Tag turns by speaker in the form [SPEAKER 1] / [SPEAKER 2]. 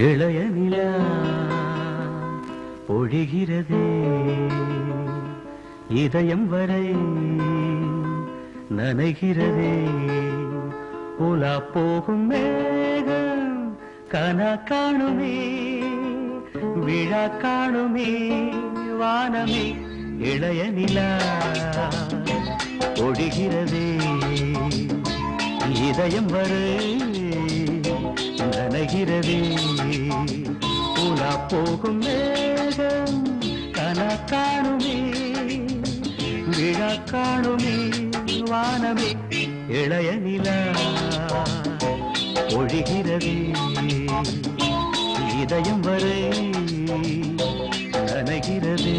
[SPEAKER 1] இளைய நிலா பொழிகிறதே இதயம் வரை நனைகிறதே உலா போகும் மேகம் கனா காணுமே விழா காணுமே வானமே இளைய நிலா பொழிகிறதே இதயம் வரை நனைகிறதே உலா போகும் மேகம் கனா காணுமே விழா காணுமே வானமே இளைய நிலா ஒழிகிறதே இதயம் வரை நனைகிறதே